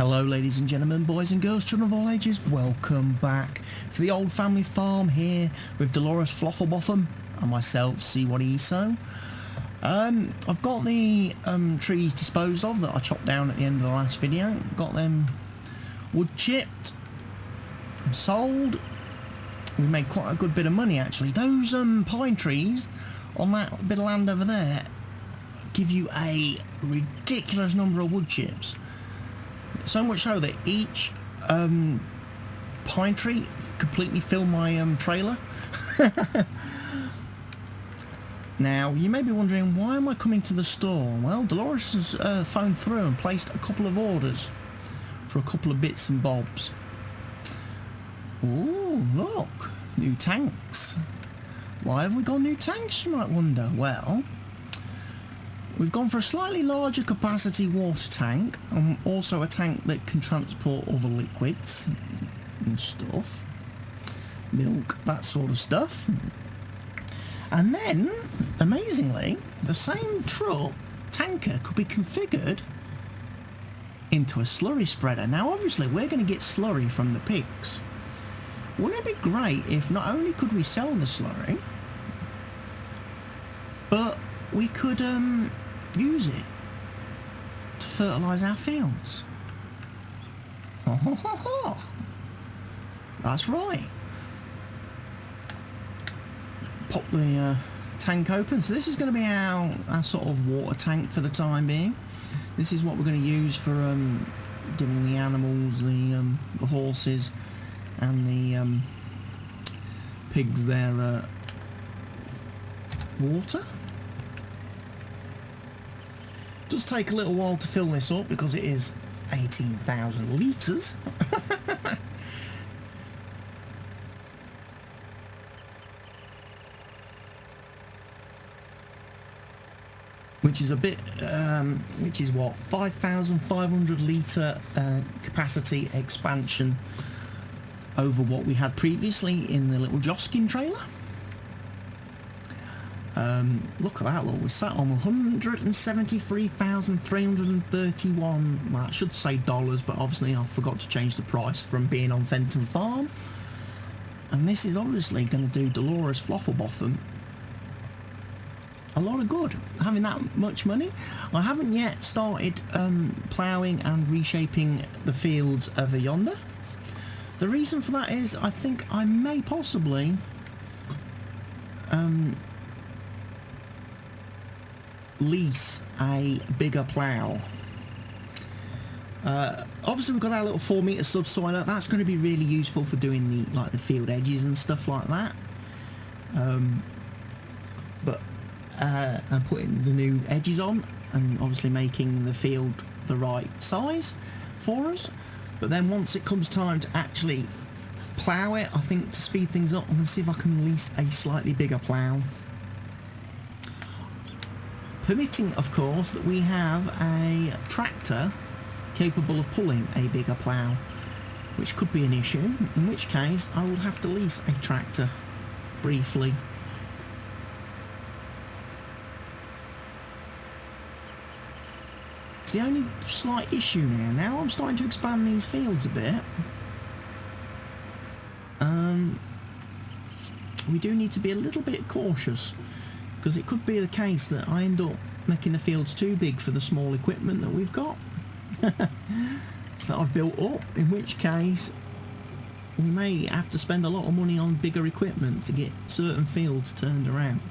Hello ladies and gentlemen, boys and girls, children of all ages, welcome back to the old family farm here with Delores Flofflebotham and myself, CWATTYESO. I've got the trees disposed of that I chopped down at the end of the last video. Got them wood chipped and sold. We made quite a good bit of money actually. Those pine trees on that bit of land over there give you a ridiculous number of wood chips. So much so that each pine tree completely filled my trailer. Now, you may be wondering, why am I coming to the store? Well, Delores has phoned through and placed a couple of orders for a couple of bits and bobs. Oh, look, new tanks. Why have we got new tanks, you might wonder? Well, we've gone for a slightly larger capacity water tank, and also a tank that can transport other liquids and stuff, milk, that sort of stuff. And then, amazingly, the same tanker could be configured into a slurry spreader. Now obviously we're going to get slurry from the pigs. Wouldn't it be great if not only could we sell the slurry, but we could use it to fertilise our fields? That's right. Pop the tank open. So this is going to be our sort of water tank for the time being. This is what we're going to use for giving the animals, the horses and the pigs their water. It does take a little while to fill this up because it is 18,000 litres. Which is a bit, which is what, 5,500 litre capacity expansion over what we had previously in the little Joskin trailer. Look at that, look, we sat on 173,331, well, I should say dollars, but obviously I forgot to change the price from being on Fenton Farm. And this is obviously going to do Delores Flofflebotham a lot of good, having that much money. I haven't yet started ploughing and reshaping the fields over yonder. The reason for that is I think I may possibly lease a bigger plough. Obviously we've got our little 4-metre subsoiler. That's going to be really useful for doing the field edges and stuff like that. And putting the new edges on and obviously making the field the right size for us. But then once it comes time to actually plough it, I think to speed things up, I'm going to see if I can lease a slightly bigger plough. Permitting, of course, that we have a tractor capable of pulling a bigger plough, which could be an issue, in which case I will have to lease a tractor briefly. The only slight issue now I'm starting to expand these fields a bit, we do need to be a little bit cautious, because it could be the case that I end up making the fields too big for the small equipment that we've got that I've built up, in which case we may have to spend a lot of money on bigger equipment to get certain fields turned around.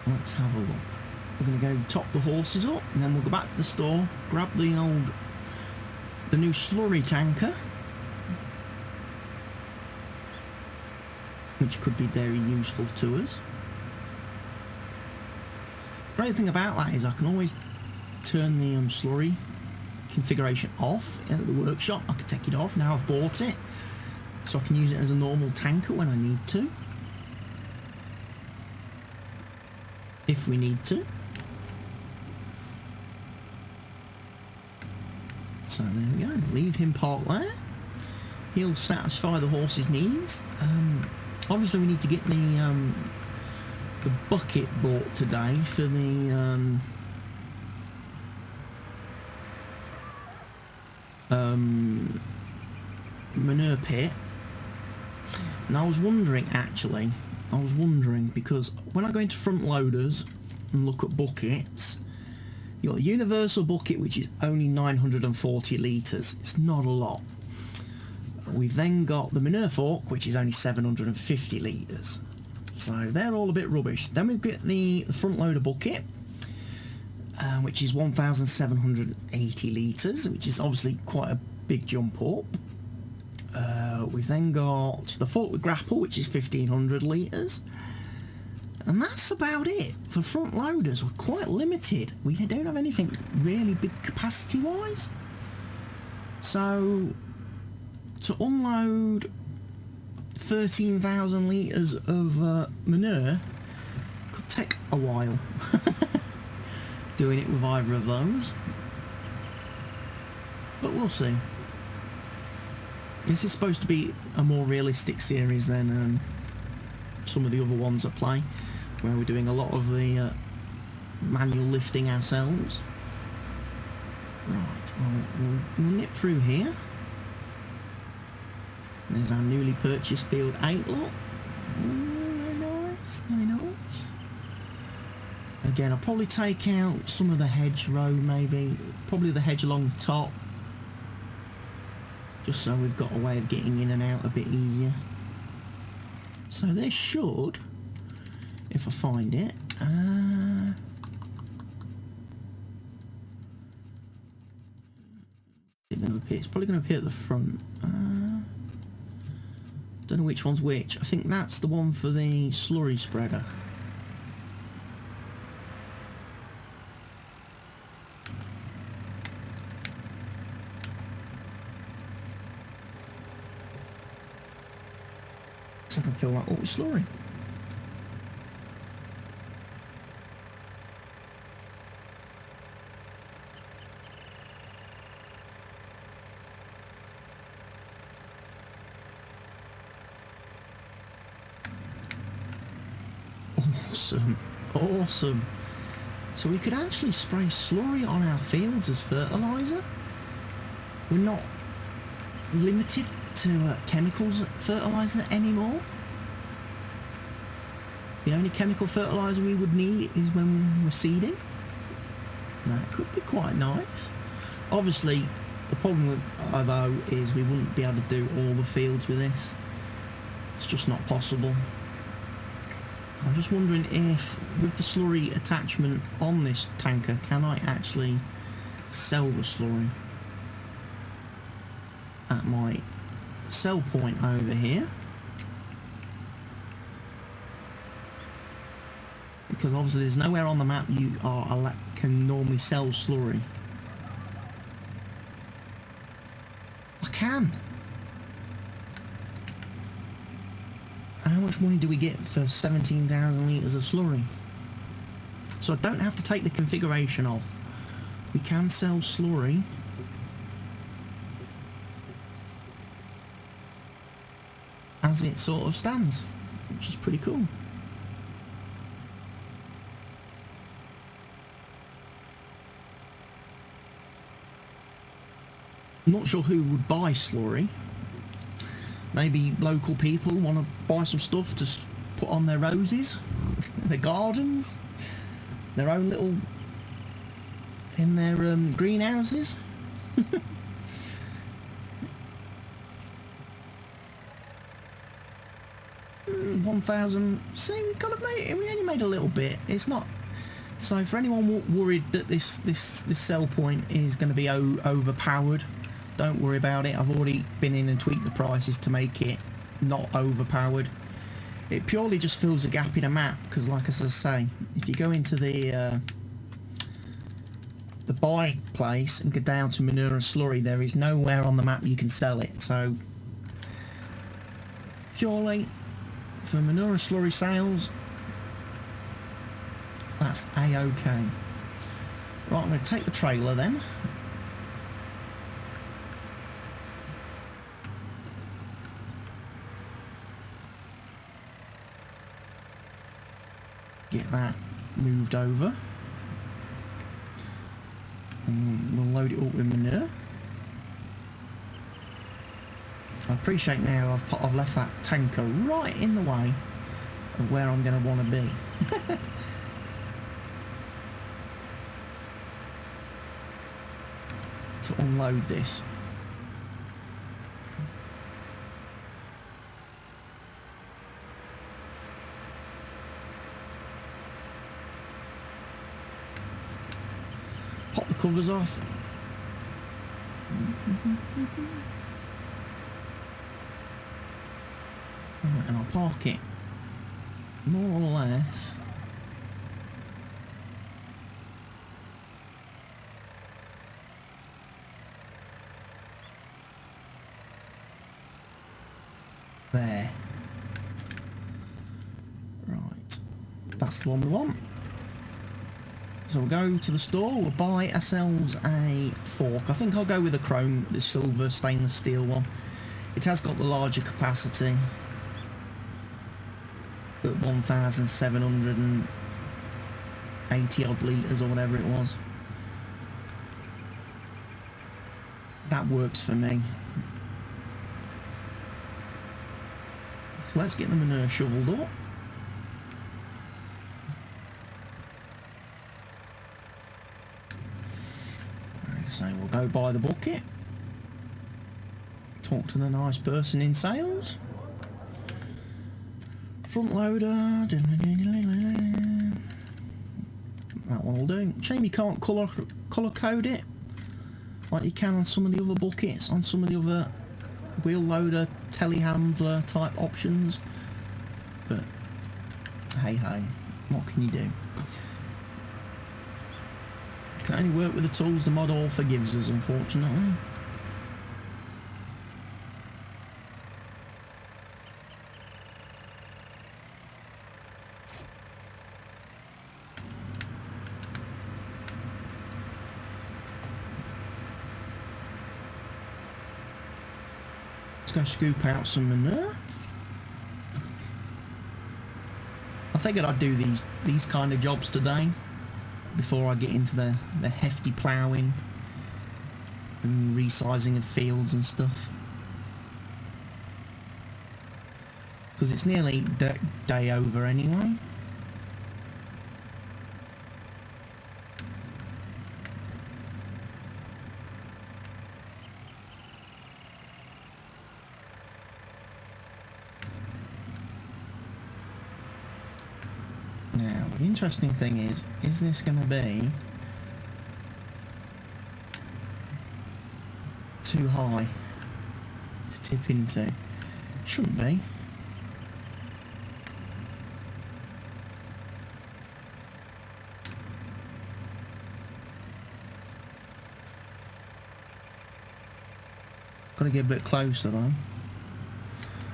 Let's have a look. We're going to go top the horses up, and then we'll go back to the store, grab the new slurry tanker, which could be very useful to us. The great thing about that is I can always turn the slurry configuration off at the workshop. I can take it off now I've bought it, so I can use it as a normal tanker when I need to. If we need to. So there we go, leave him parked there. He'll satisfy the horse's needs. Obviously we need to get the bucket bought today for the manure pit. And I was wondering because when I go into Frontloaders and look at buckets, you've got the universal bucket, which is only 940 litres. It's not a lot. We've then got the manure fork, which is only 750 litres. So they're all a bit rubbish. Then we've got the front loader bucket, which is 1,780 litres, which is obviously quite a big jump up. We've then got the fork with grapple, which is 1,500 litres. And that's about it. For front loaders, we're quite limited. We don't have anything really big capacity-wise. So, to unload 13,000 litres of manure could take a while. Doing it with either of those. But we'll see. This is supposed to be a more realistic series than some of the other ones I play, where we're doing a lot of the manual lifting ourselves. Right, we'll nip through here. There's our newly purchased Field 8 lot. Very nice, very nice. Again, I'll probably take out some of the hedgerow, maybe. Probably the hedge along the top. Just so we've got a way of getting in and out a bit easier. So this should, if I find it, it's probably going to appear at the front. Don't know which one's which. I think that's the one for the slurry spreader. So I can fill that up with slurry. Awesome, awesome. So we could actually spray slurry on our fields as fertiliser. We're not limited to chemicals fertiliser anymore. The only chemical fertiliser we would need is when we're seeding. That could be quite nice. Obviously, the problem with though is we wouldn't be able to do all the fields with this. It's just not possible. I'm just wondering if, with the slurry attachment on this tanker, can I actually sell the slurry at my sell point over here? Because obviously there's nowhere on the map you can normally sell slurry. I can. And how much money do we get for 17,000 litres of slurry? So I don't have to take the configuration off. We can sell slurry. As it sort of stands, which is pretty cool. I'm not sure who would buy slurry. Maybe local people want to buy some stuff to put on their roses, their gardens, their own little, in their greenhouses. 1,000. See, we only made a little bit. It's not. So for anyone worried that this sell point is going to be overpowered, don't worry about it. I've already been in and tweaked the prices to make it not overpowered. It purely just fills a gap in a map, because like as I say, if you go into the buy place and go down to manure and slurry, there is nowhere on the map you can sell it. So purely for manure and slurry sales, that's a-okay. Right, I'm going to take the trailer then. that moved over. And we'll load it up with manure. I appreciate now I've left that tanker right in the way of where I'm going to want to be. To unload this. Pop the covers off. Right, and I'll park it more or less there. Right, that's the one we want. So we'll go to the store, we'll buy ourselves a fork. I think I'll go with the silver stainless steel one. It has got the larger capacity at 1,780 odd litres or whatever it was. That works for me. So let's get the manure shoveled up. So we'll go buy the bucket, talk to the nice person in sales. Frontloader, that one will do. Shame you can't colour code it like you can on some of the other buckets, on some of the other wheel loader, telehandler type options, but hey ho, what can you do? Can only work with the tools the mod author gives us, unfortunately. Let's go scoop out some manure. I figured I'd do these kind of jobs today before I get into the hefty ploughing and resizing of fields and stuff, because it's nearly day over anyway. Now, the interesting thing is this going to be too high to tip into? Shouldn't be. Got to get a bit closer though.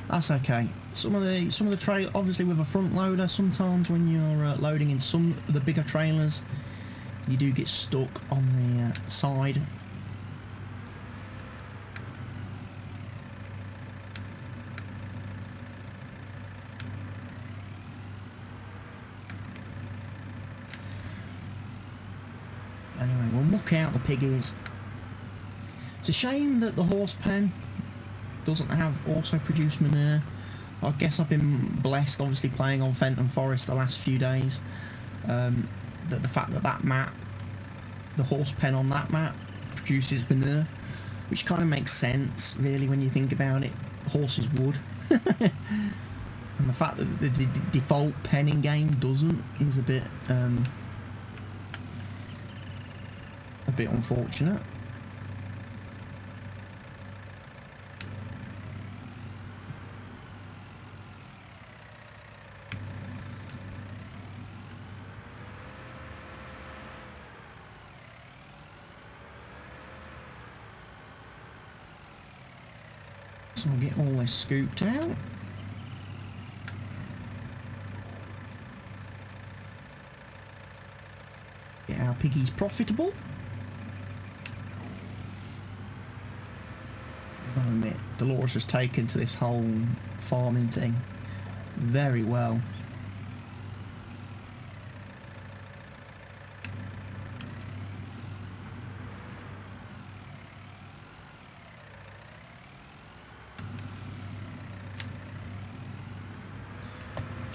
That's okay. Some of the trail, obviously with a front loader, sometimes when you're loading in some of the bigger trailers, you do get stuck on the side. Anyway, we'll muck out the piggies. It's a shame that the horse pen doesn't have auto produce manure. I guess I've been blessed, obviously playing on Fenton Forest the last few days, that the fact that map, the horse pen on that map produces manure, which kind of makes sense really when you think about it. Horses would. And the fact that the default pen in game doesn't is a bit unfortunate. So we'll get all this scooped out. Get our piggies profitable. I've got to admit, Delores has taken to this whole farming thing very well.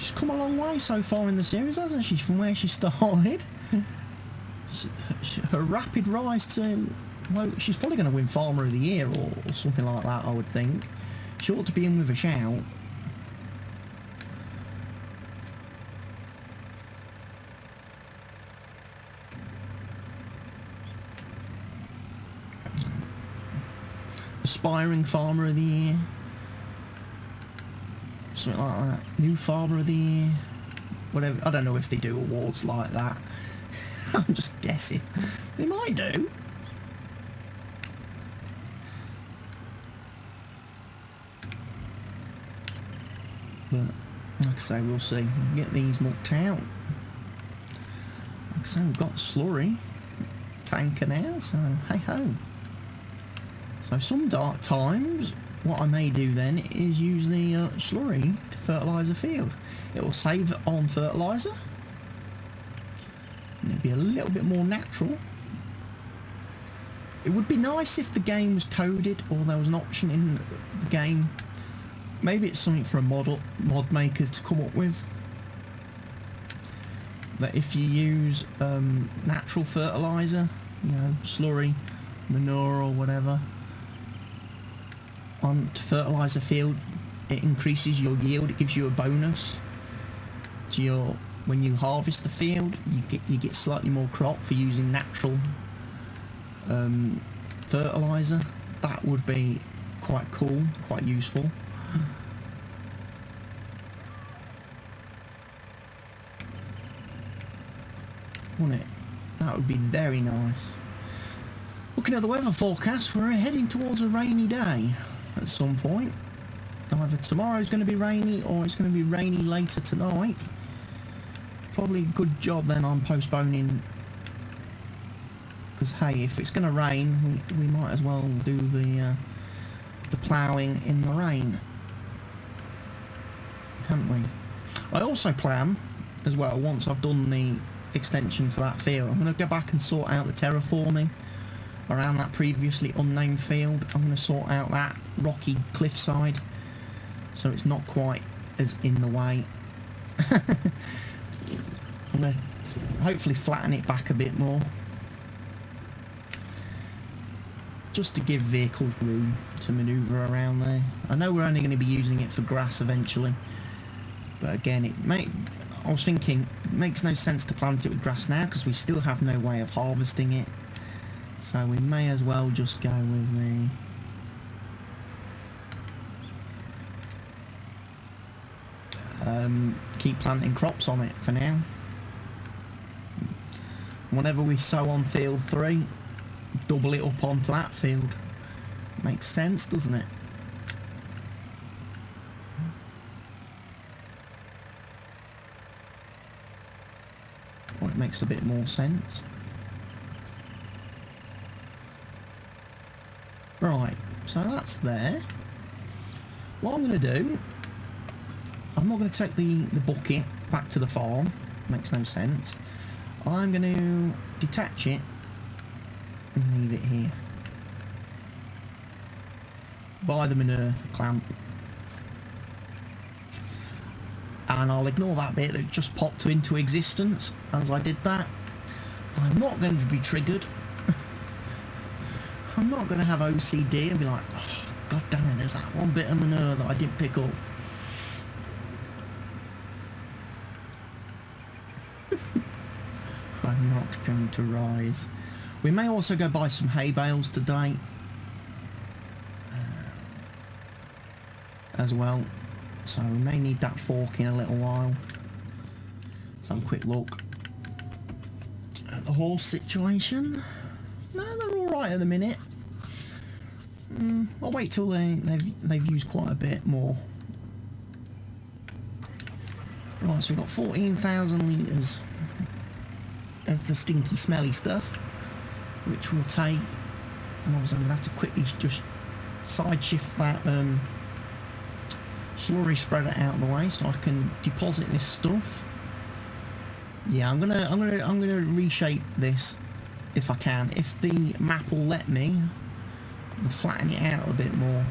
She's come a long way so far in the series, hasn't she, from where she started? Her rapid rise to... Well, she's probably going to win Farmer of the Year or something like that, I would think. She ought to be in with a shout. Aspiring Farmer of the Year. Something like that. New Farmer of the Year. Whatever. I don't know if they do awards like that. I'm just guessing. They might do. But, like I say, we'll see. We'll get these mucked out. Like I say, we've got Slurry tanker now, so hey ho. So some dark times, what I may do then is use the Slurry to fertilise a field. It will save on fertiliser. And it'll be a little bit more natural. It would be nice if the game was coded or there was an option in the game. Maybe it's something for a mod maker to come up with. That if you use natural fertiliser, you know, slurry, manure or whatever, on to fertilise a field, it increases your yield. It gives you a bonus to your when you harvest the field. You get slightly more crop for using natural fertiliser. That would be quite cool, quite useful. Wouldn't it? That would be very nice. Looking at the weather forecast, we're heading towards a rainy day at some point. Either tomorrow's going to be rainy or it's going to be rainy later tonight. Probably a good job then I'm postponing, because hey, if it's going to rain, we might as well do the ploughing in the rain, haven't we? I also plan as well, once I've done the extension to that field, I'm going to go back and sort out the terraforming around that previously unnamed field. I'm going to sort out that rocky cliffside so it's not quite as in the way. I'm going to hopefully flatten it back a bit more, just to give vehicles room to manoeuvre around there. I know we're only going to be using it for grass eventually, but again, I was thinking it makes no sense to plant it with grass now because we still have no way of harvesting it, so we may as well just go with the keep planting crops on it for now. Whenever we sow on field 3, double it up onto that field. Makes sense, doesn't it? Well, it makes a bit more sense. Right, so that's there. What I'm going to do, I'm not going to take the bucket back to the farm. Makes no sense. I'm going to detach it and leave it here by the manure clamp, and I'll ignore that bit that just popped into existence as I did that. I'm not going to be triggered. I'm not going to have OCD and be like, oh, god damn it, there's that one bit of manure that I didn't pick up. I'm not going to rise. We may also go buy some hay bales today as well, so we may need that fork in a little while. Let's have a quick look at the horse situation. No, they're alright at the minute. I'll wait till they've used quite a bit more. Right, so we've got 14,000 litres of the stinky smelly stuff, which we'll take, and obviously I'm going to have to quickly just side shift that slurry spreader out of the way so I can deposit this stuff. Yeah, I'm gonna reshape this if I can. If the map will let me, I'll flatten it out a bit more.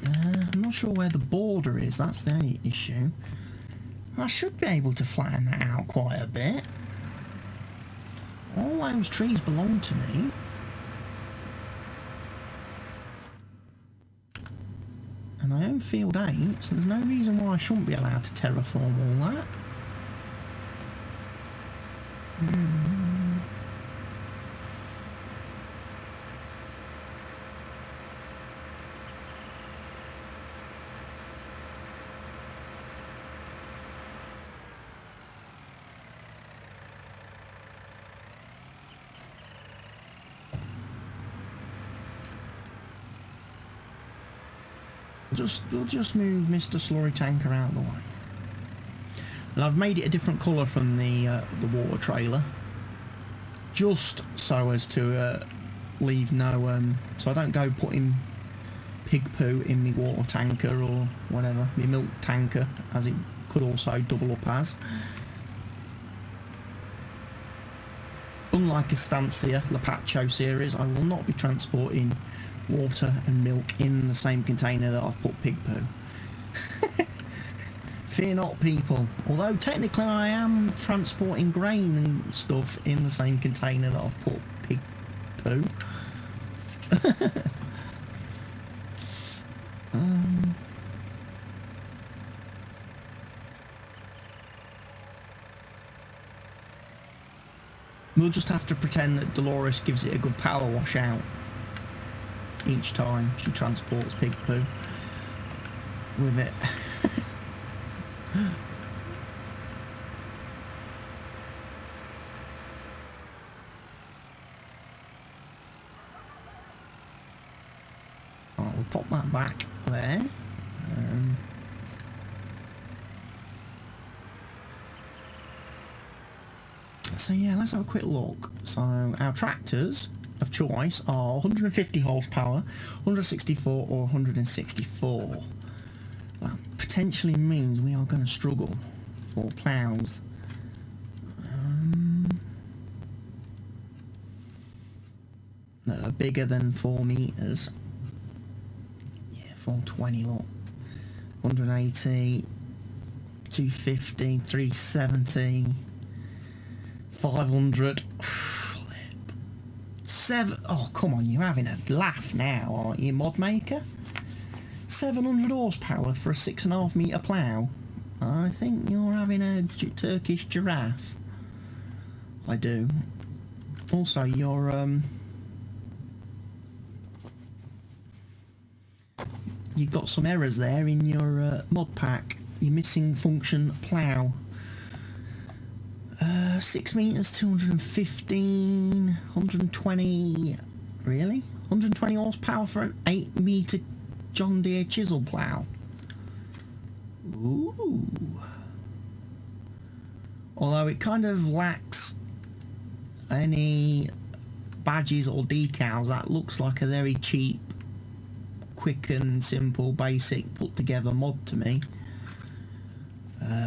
I'm not not sure where the border is, that's the only issue. I should be able to flatten that out quite a bit. All those trees belong to me. And I own field 8, so there's no reason why I shouldn't be allowed to terraform all that. We'll just move Mr. Slurry tanker out of the way. And I've made it a different colour from the water trailer, just so as to leave no so I don't go putting pig poo in my water tanker or whatever, my milk tanker, as it could also double up as. Unlike Estancia Lapacho series, I will not be transporting water and milk in the same container that I've put pig poo. Fear not, people. Although technically I am transporting grain and stuff in the same container that I've put pig poo. We'll just have to pretend that Delores gives it a good power wash out each time she transports pig poo with it. Right, we'll pop that back there. So yeah, let's have a quick look. So our tractors of choice are 150 horsepower, 164 or 164. That potentially means we are going to struggle for ploughs. That are bigger than 4 meters. Yeah, 420 look. 180, 250, 370, 500. Oh, come on, you're having a laugh now, aren't you, mod maker? 700 horsepower for a 6.5 metre plough. I think you're having a Turkish giraffe. I do. Also, you've got some errors there in your mod pack. You're missing function plough. 6 metres, 215, 120, really? 120 horsepower for an 8 metre John Deere chisel plough. Ooh. Although it kind of lacks any badges or decals, that looks like a very cheap, quick and simple, basic, put together mod to me.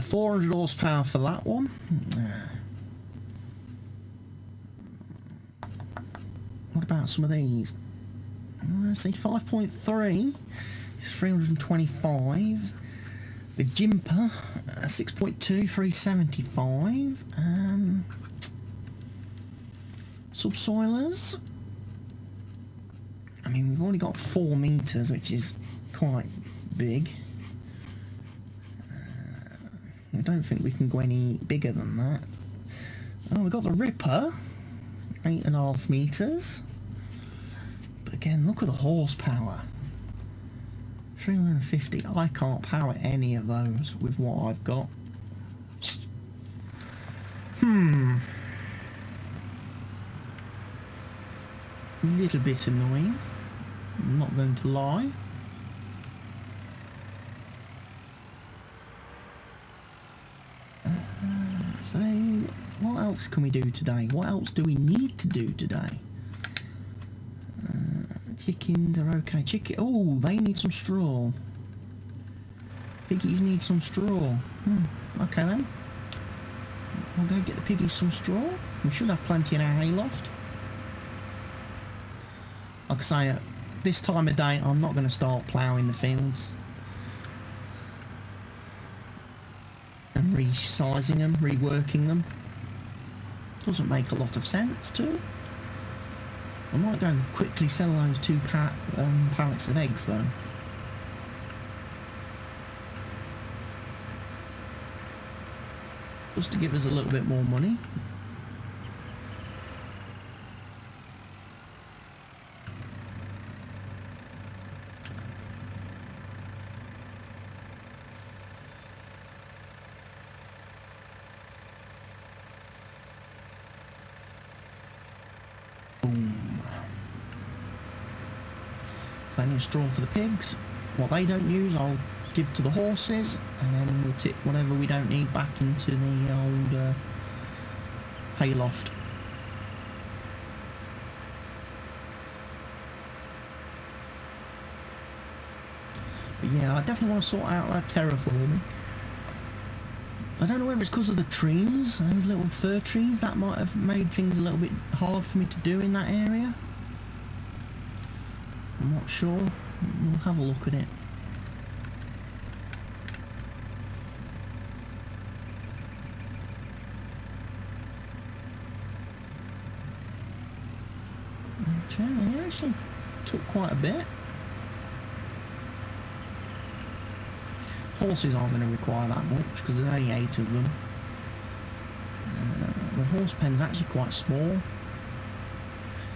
400 horsepower for that one. What about some of these? Let's see, 5.3 is 325. The Jimper, 6.2, 375. Subsoilers. I mean, we've only got 4 meters, which is quite big. I don't think we can go any bigger than that. Oh, we've got the Ripper, 8.5 meters. But again, look at the horsepower. 350. I can't power any of those with what I've got. A little bit annoying. I'm not going to lie. So, what else can we do today? What else do we need to do today? Chickens are okay. Oh, they need some straw. Piggies need some straw. Okay then. We'll go get the piggies some straw. We should have plenty in our hayloft. Like I say, at this time of day, I'm not going to start ploughing the fields. resizing them, reworking them. Doesn't make a lot of sense too. I might go quickly sell those two pallets of eggs though. Just to give us a little bit more money. Plenty of straw for the pigs. What they don't use, I'll give to the horses, and then we'll tip whatever we don't need back into the old hayloft. But yeah, I definitely want to sort out that terraforming. I don't know whether it's because of the trees, those little fir trees, that might have made things a little bit hard for me to do in that area. I'm not sure. We'll have a look at it. Okay, it actually took quite a bit. Horses aren't going to require that much because there's only 8 of them. The horse pen's actually quite small.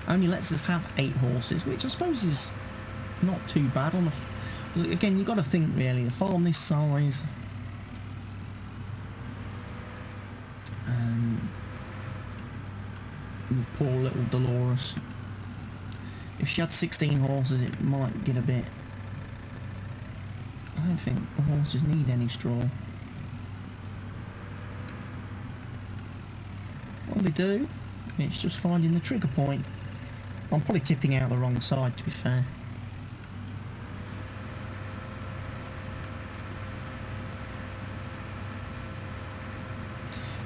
Only lets us have 8 horses, which I suppose is not too bad. On again, you've got to think really, the farm this size. With poor little Delores. If she had 16 horses, it might get a bit. I don't think the horses need any straw. Well, they do. It's just finding the trigger point. I'm probably tipping out the wrong side, to be fair.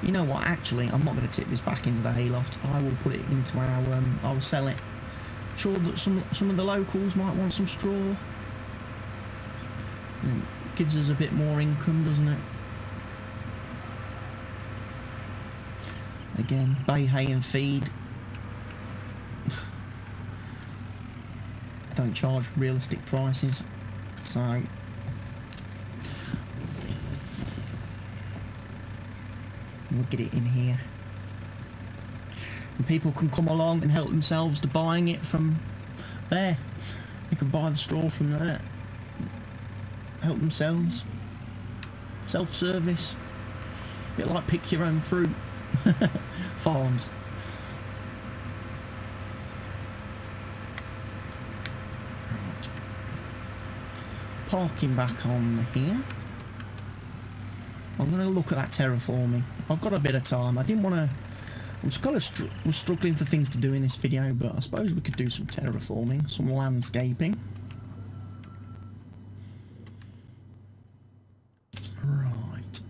You know what, actually, I'm not going to tip this back into the hayloft. I will put it into our, I will sell it. Sure that some of the locals might want some straw. Gives us a bit more income, doesn't it? Again, bay hay and feed. Don't charge realistic prices, so we'll get it in here. And people can come along and help themselves to buying it from there. They can buy the straw from there. Help themselves. Self-service. A bit like pick your own fruit. Farms. Right. Parking back on here. I'm going to look at that terraforming. I've got a bit of time. I didn't want to... I'm just kind of was struggling for things to do in this video, but I suppose we could do some terraforming, some landscaping. Right.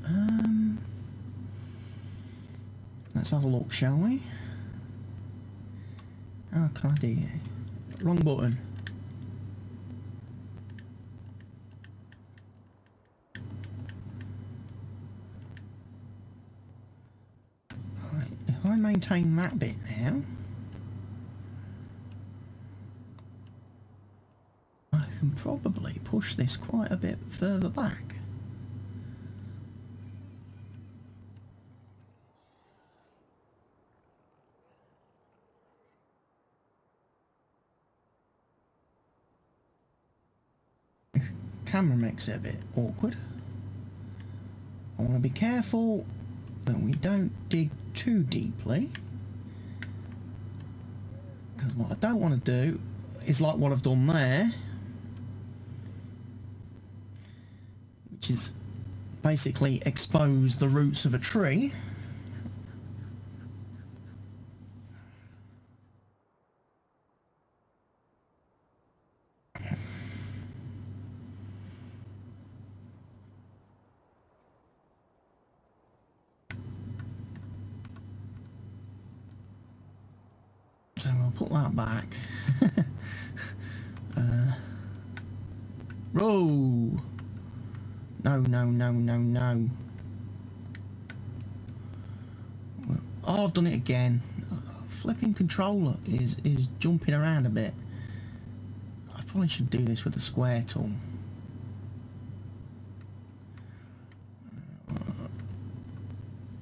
Let's have a look, shall we? Oh, can I do it? Wrong button. I maintain that bit now. I can probably push this quite a bit further back. Camera makes it a bit awkward. I want to be careful that we don't dig too deeply, because what I don't want to do is like what I've done there, which is basically expose the roots of a tree. So we'll put that back. Row! No, no, no, no, no. Oh, I've done it again. Flipping controller is jumping around a bit. I probably should do this with the square tool.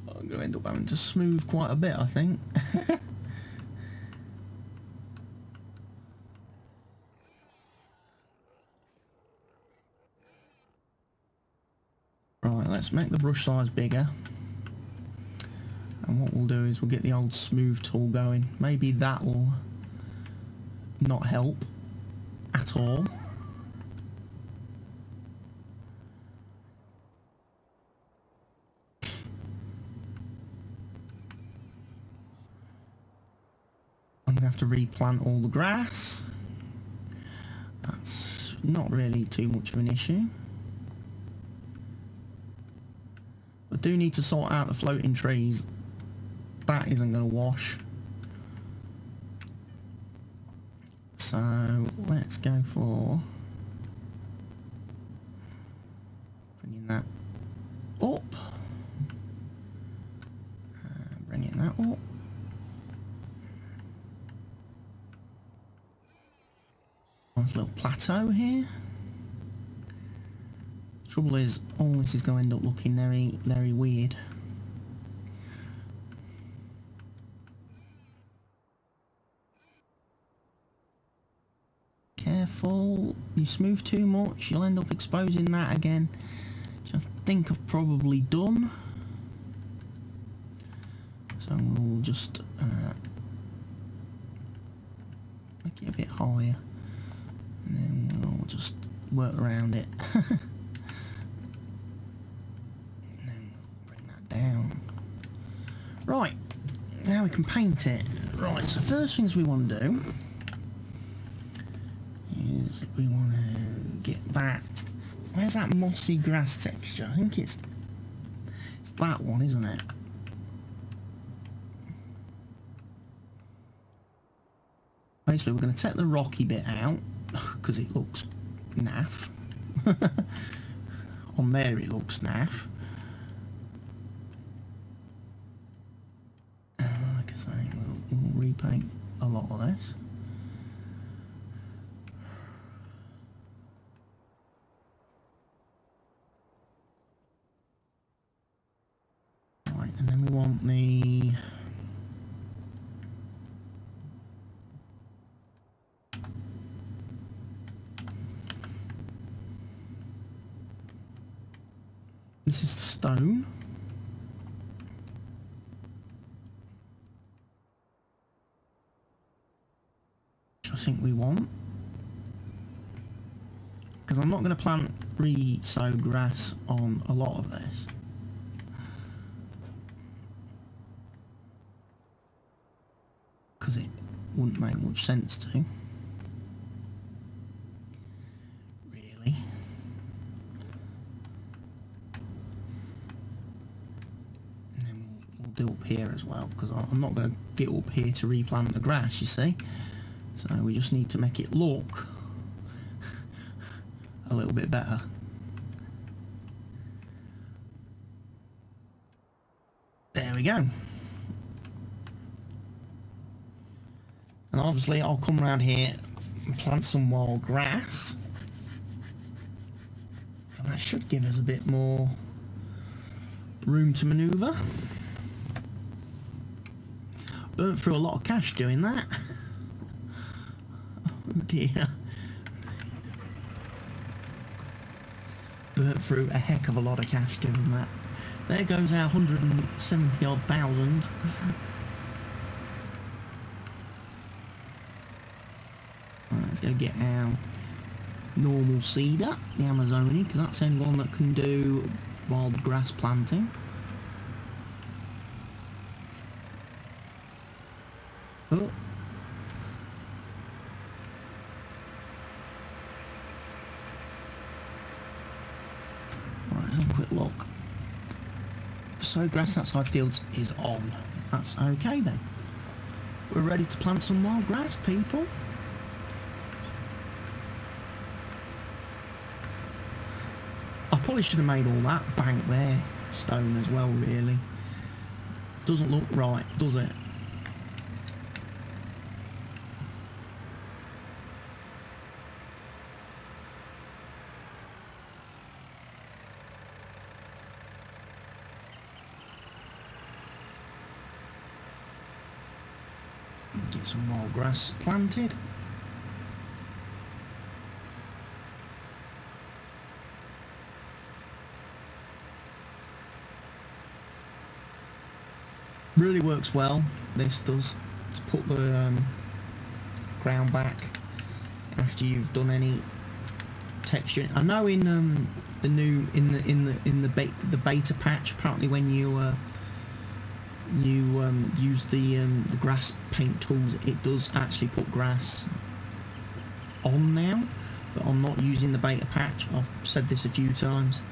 I'm going to end up having to smooth quite a bit, I think. Right, let's make the brush size bigger. And what we'll do is we'll get the old smooth tool going. Maybe that will not help at all. I'm going to have to replant all the grass. That's not really too much of an issue. I do need to sort out the floating trees. That isn't going to wash. So let's go for bringing that up. Bringing that up. Nice little plateau here. Trouble is, all this is going to end up looking very, very weird. Careful, you smooth too much, you'll end up exposing that again, which I think I've probably done. So we'll just make it a bit higher, and then we'll just work around it. Down. Right, now we can paint it. Right, so first things we want to do is we want to get that. Where's that mossy grass texture? I think it's that one, isn't it? Basically, we're going to take the rocky bit out because it looks naff. On there, it looks naff. We'll repaint a lot of this. Right, and then we want the this is the stone. I think we want, because I'm not going to plant re-sow grass on a lot of this. Because it wouldn't make much sense to. Really. And then we'll do up here as well, because I'm not going to get up here to replant the grass, you see. So we just need to make it look a little bit better. There we go. And obviously I'll come around here and plant some wild grass. And that should give us a bit more room to manoeuvre. Burnt through a lot of cash doing that. Oh dear. Burnt through a heck of a lot of cash doing that. There goes our 170 odd thousand. Let's go get our normal cedar, the Amazoni, because that's the only one that can do wild grass planting. Oh. Let's have a quick look. So grass outside fields is on. That's okay then. We're ready to plant some wild grass, people. I probably should have made all that bank there stone as well, really. Doesn't look right, does it? Get some more grass planted. Really works well, this does, to put the ground back after you've done any texture. I know in the new the beta patch, apparently when you use the grass paint tools, it does actually put grass on now, but I'm not using the beta patch. I've said this a few times.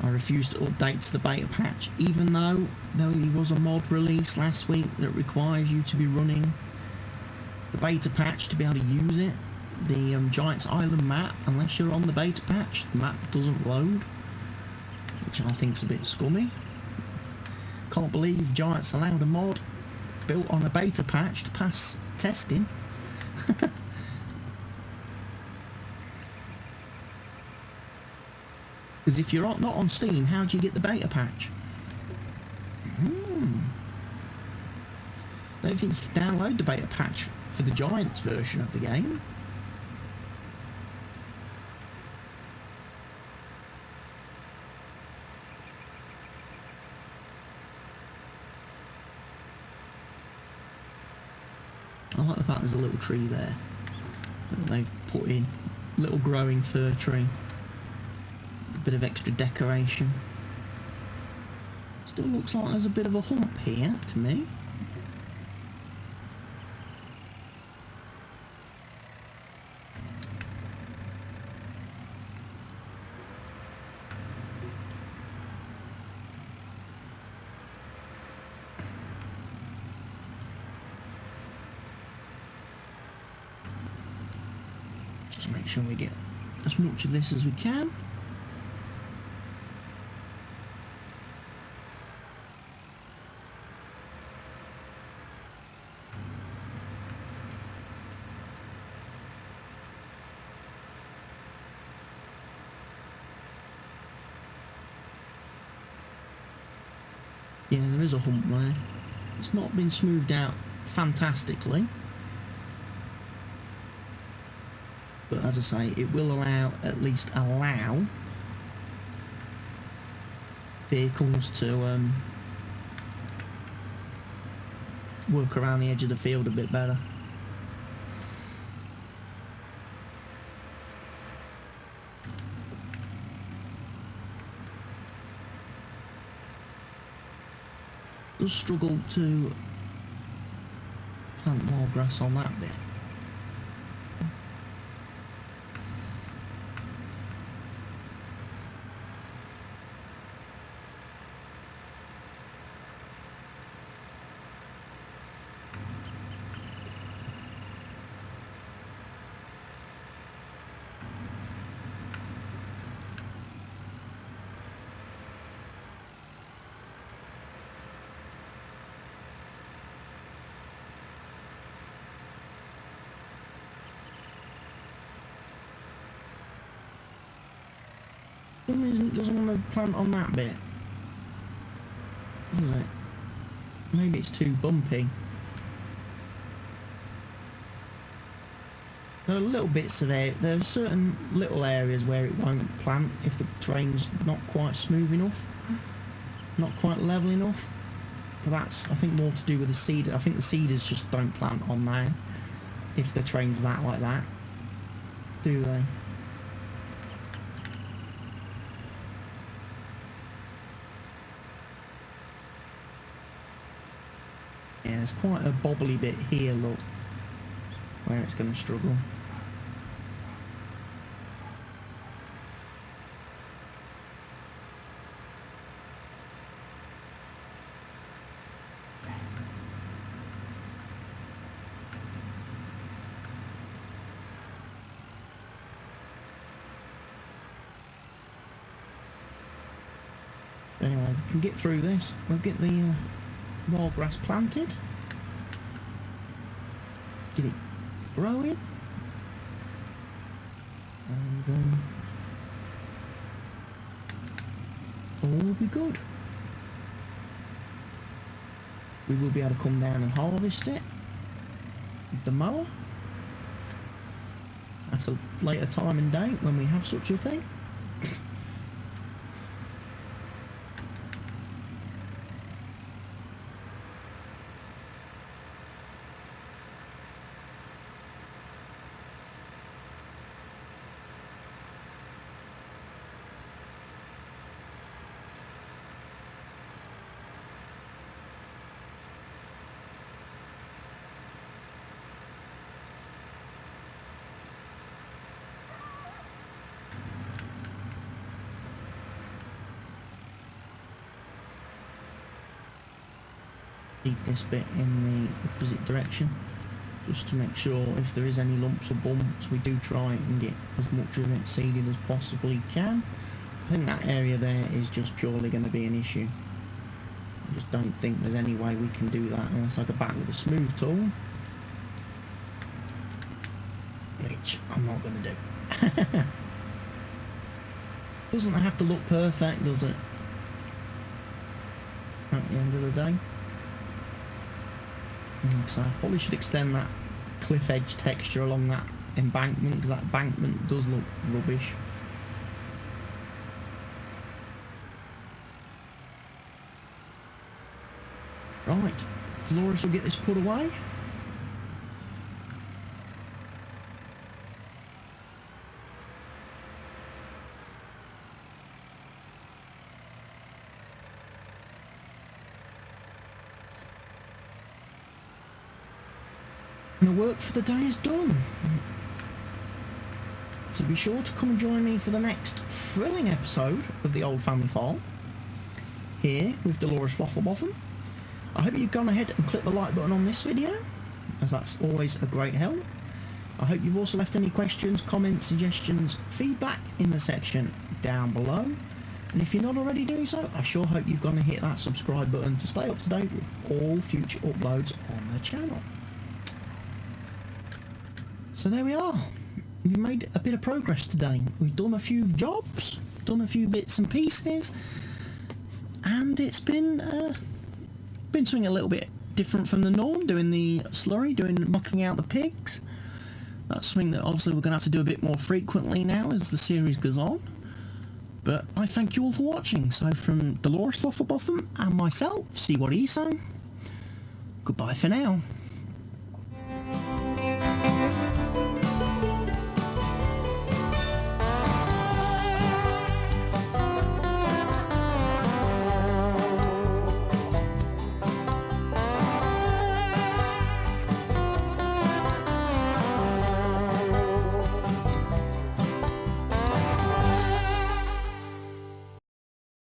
I refuse to update to the beta patch, even though there was a mod release last week that requires you to be running the beta patch to be able to use it. The Giants Island map, unless you're on the beta patch, the map doesn't load, which I think's a bit scummy. Can't believe Giants allowed a mod built on a beta patch to pass testing. Because if you're not on Steam, how do you get the beta patch? Don't think you can download the beta patch for the Giants version of the game. I like the fact there's a little tree there that they've put in. Little growing fir tree. Bit of extra decoration. Still looks like there's a bit of a hump here to me. Just make sure we get as much of this as we can. Yeah, there is a hump there. It's not been smoothed out fantastically, but as I say, it will at least allow vehicles to work around the edge of the field a bit better. Does struggle to plant more grass on that bit. For some reason it doesn't want to plant on that bit. Is it? Maybe it's too bumpy. There are little bits of air. There are certain little areas where it won't plant if the terrain's not quite smooth enough, not quite level enough. But that's, I think, more to do with the cedar. I think the cedars just don't plant on there if the terrain's like that, do they? Yeah, there's quite a bobbly bit here, look, where it's going to struggle. Anyway, we can get through this. We'll get the wild grass planted. Get it growing. And all will be good. We will be able to come down and harvest it with the mower at a later time and date when we have such a thing. Keep this bit in the opposite direction just to make sure if there is any lumps or bumps we do try and get as much of it seeded as possibly can. I think that area there is just purely going to be an issue. I just don't think there's any way we can do that unless I go back with a smooth tool, which I'm not going to do. Doesn't have to look perfect, does it? At the end of the day. So I probably should extend that cliff edge texture along that embankment, because that embankment does look rubbish. Right, Delores will get this put away. And the work for the day is done. So be sure to come and join me for the next thrilling episode of the Old Family Farm here with Delores Flofflebotham. I hope you've gone ahead and clicked the like button on this video, as that's always a great help. I hope you've also left any questions, comments, suggestions, feedback in the section down below. And if you're not already doing so, I sure hope you've gone and hit that subscribe button to stay up to date with all future uploads on the channel. So there we are. We've made a bit of progress today. We've done a few jobs, done a few bits and pieces, and it's been something a little bit different from the norm, doing the slurry, mucking out the pigs. That's something that obviously we're going to have to do a bit more frequently now as the series goes on. But I thank you all for watching. So from Delores Flofflebotham and myself, CWATTYESO, goodbye for now.